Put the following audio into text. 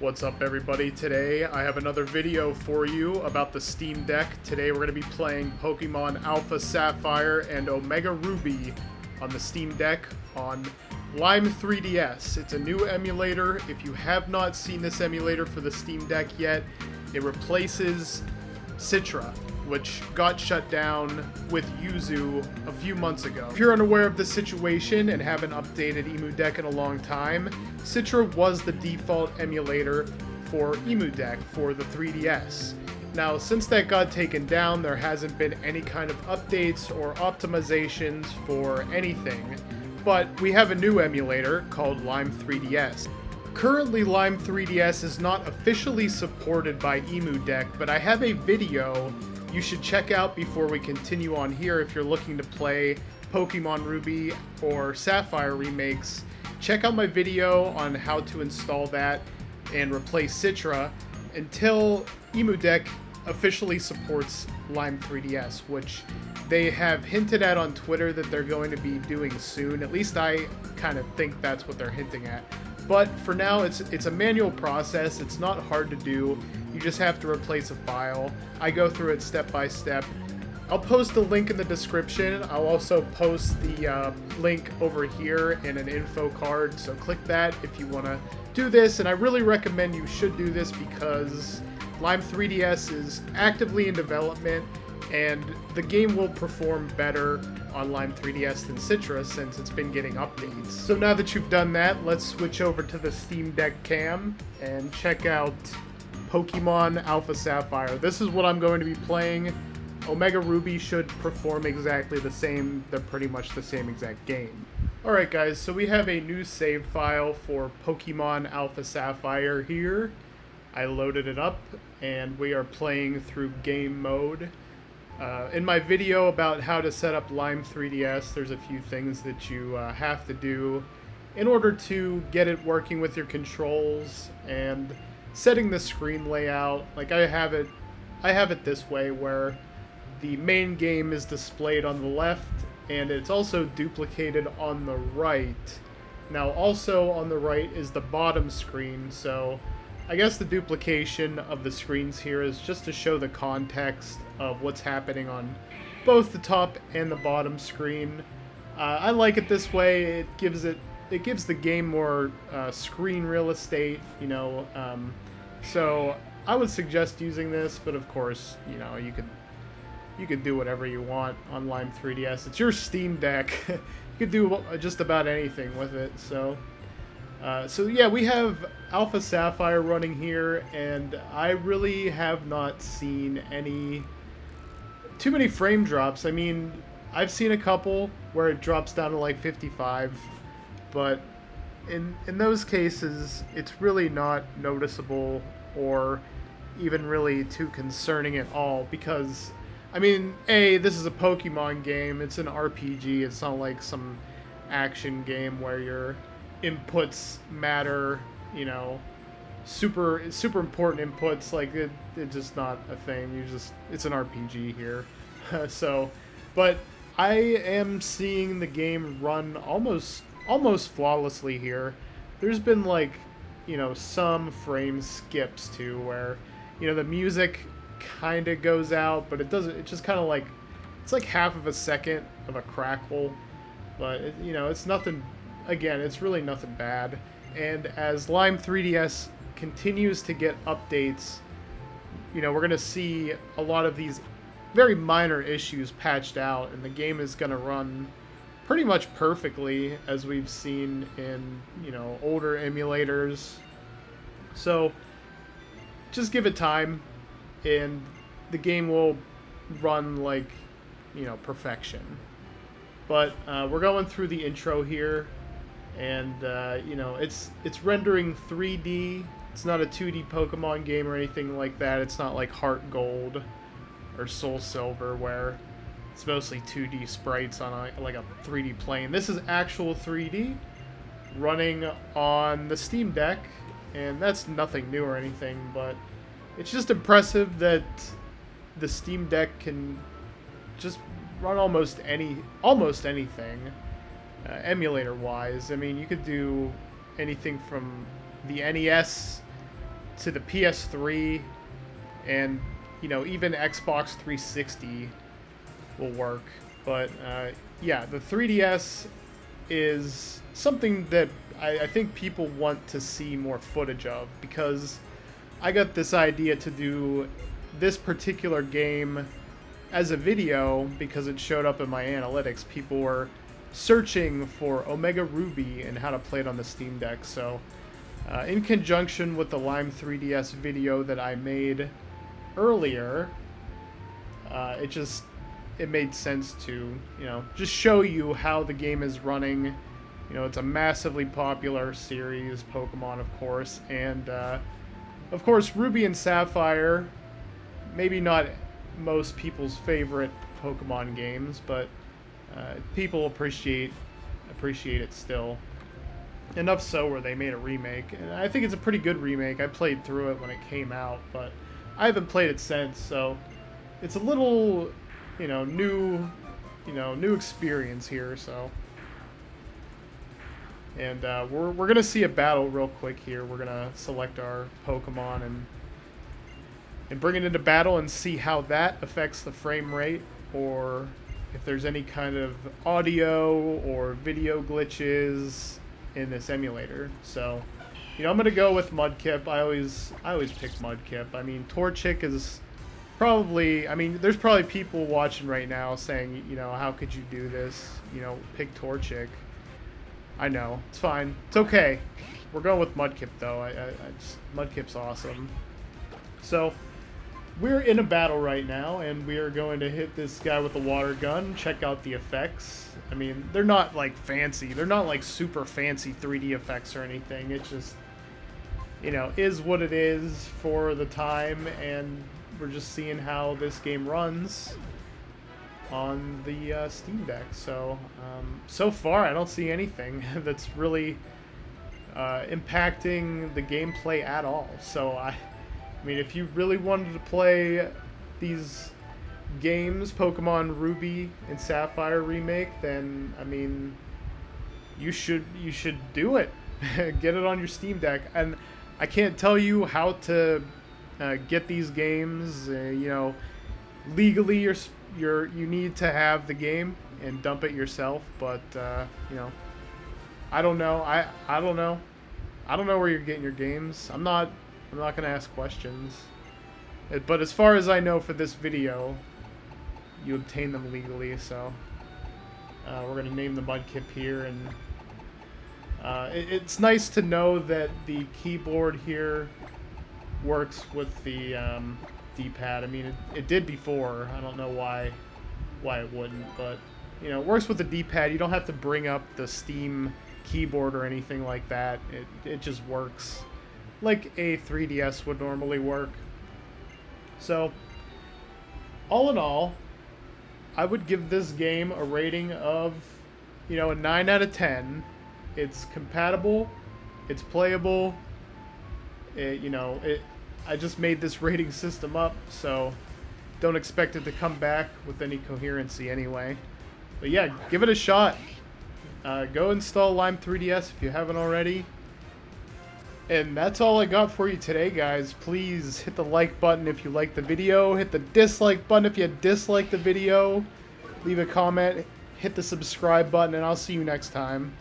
What's up everybody? Today I have another video for you about the Steamdeck. Today we're going to be playing Pokemon Alpha Sapphire and Omega Ruby on the Steamdeck on Lime 3DS. It's a new emulator. If you have not seen this emulator for the Steamdeck yet, it replaces Citra, which got shut down with Yuzu a few months ago. If you're unaware of the situation and haven't updated EmuDeck in a long time, Citra was the default emulator for EmuDeck for the 3DS. Now, since that got taken down, there hasn't been any kind of updates or optimizations for anything, but we have a new emulator called Lime 3DS. Currently, Lime 3DS is not officially supported by EmuDeck, but I have a video you should check out before we continue on here. If you're looking to play Pokemon Ruby or Sapphire remakes, check out my video on how to install that and replace Citra until EmuDeck officially supports Lime 3DS, which they have hinted at on Twitter that they're going to be doing soon. At least I kind of think that's what they're hinting at. But for now, it's a manual process. It's not hard to do. You just have to replace a file. I go through it step by step. I'll post a link in the description. I'll also post the link over here in an info card, so click that if you want to do this. And I really recommend you should do this because Lime 3DS is actively in development, and the game will perform better on Lime 3DS than Citra since it's been getting updates. So now that you've done that, let's switch over to the Steamdeck cam and check out Pokemon Alpha Sapphire. This is what I'm going to be playing. Omega Ruby should perform exactly the same. They're pretty much the same exact game. Alright guys, so we have a new save file for Pokemon Alpha Sapphire here. I loaded it up and we are playing through game mode. In my video about how to set up Lime 3DS, there's a few things that you have to do in order to get it working with your controls and setting the screen layout. Like I have it this way where the main game is displayed on the left and it's also duplicated on the right. Now also on the right is the bottom screen, so I guess the duplication of the screens here is just to show the context of what's happening on both the top and the bottom screen. I like it this way. It gives the game more screen real estate, you know. So I would suggest using this, but of course, you know, you could do whatever you want on Lime 3DS. It's your Steamdeck. You could do just about anything with it. So yeah, we have Alpha Sapphire running here, and I really have not seen too many frame drops. I mean, I've seen a couple where it drops down to like 55, but in those cases, it's really not noticeable or even really too concerning at all because, I mean, this is a Pokemon game. It's an RPG. It's not like some action game where your inputs matter, you know, super important inputs. Like it's just not a thing. It's an RPG here. But I am seeing the game run almost flawlessly here. There's been like, you know, some frame skips too where, you know, the music kind of goes out, but it doesn't. It's just kind of like, it's like half of a second of a crackle, but you know, it's nothing. Again, it's really nothing bad. And as Lime 3DS continues to get updates, you know, we're going to see a lot of these very minor issues patched out, and the game is going to run pretty much perfectly as we've seen in, you know, older emulators. So just give it time and the game will run like, you know, perfection. But we're going through the intro here. And, you know, it's rendering 3D. It's not a 2D Pokemon game or anything like that. It's not like Heart Gold or Soul Silver where it's mostly 2D sprites on like a 3D plane. This is actual 3D running on the Steamdeck, and that's nothing new or anything, but it's just impressive that the Steamdeck can just run almost anything. Emulator-wise, I mean, you could do anything from the NES to the PS3 and, you know, even Xbox 360 will work. But yeah, the 3DS is something that I think people want to see more footage of, because I got this idea to do this particular game as a video because it showed up in my analytics. People were searching for Omega Ruby and how to play it on the Steam Deck. So in conjunction with the Lime 3DS video that I made earlier, it made sense to, you know, just show you how the game is running. You know, it's a massively popular series, Pokemon, of course, and of course Ruby and Sapphire, maybe not most people's favorite Pokemon games, but people appreciate it still. Enough so where they made a remake, and I think it's a pretty good remake. I played through it when it came out, but I haven't played it since, so it's a little, you know, new experience here. So, and we're gonna see a battle real quick here. We're gonna select our Pokemon and bring it into battle and see how that affects the frame rate, or if there's any kind of audio or video glitches in this emulator. So, you know, I'm gonna go with Mudkip. I always pick Mudkip. I mean, Torchic is probably, I mean, there's probably people watching right now saying, you know, how could you do this? You know, pick Torchic. I know, it's fine, it's okay. We're going with Mudkip though. Mudkip's awesome. So we're in a battle right now, and we are going to hit this guy with the water gun. Check out the effects. I mean, they're not like fancy. They're not like super fancy 3D effects or anything. It's just, you know, is what it is for the time, and we're just seeing how this game runs on the Steam Deck. So, so far I don't see anything that's really impacting the gameplay at all. So I mean, if you really wanted to play these games, Pokemon Ruby and Sapphire Remake, then, I mean, you should do it. Get it on your Steam Deck. And I can't tell you how to get these games. You know, legally you need to have the game and dump it yourself. But you know, I don't know. I don't know. I don't know where you're getting your games. I'm not going to ask questions. But as far as I know for this video, you obtain them legally. So we're going to name the Mudkip here. And it's nice to know that the keyboard here works with the D-pad. I mean, it did before. I don't know why it wouldn't. But, you know, it works with the D-pad. You don't have to bring up the Steam keyboard or anything like that. It just works like a 3DS would normally work. So, all in all, I would give this game a rating of, you know, a 9 out of 10. It's compatible, it's playable, I just made this rating system up, so don't expect it to come back with any coherency anyway. But yeah, give it a shot. Go install Lime 3DS if you haven't already. And that's all I got for you today, guys. Please hit the like button if you like the video. Hit the dislike button if you dislike the video. Leave a comment. Hit the subscribe button, and I'll see you next time.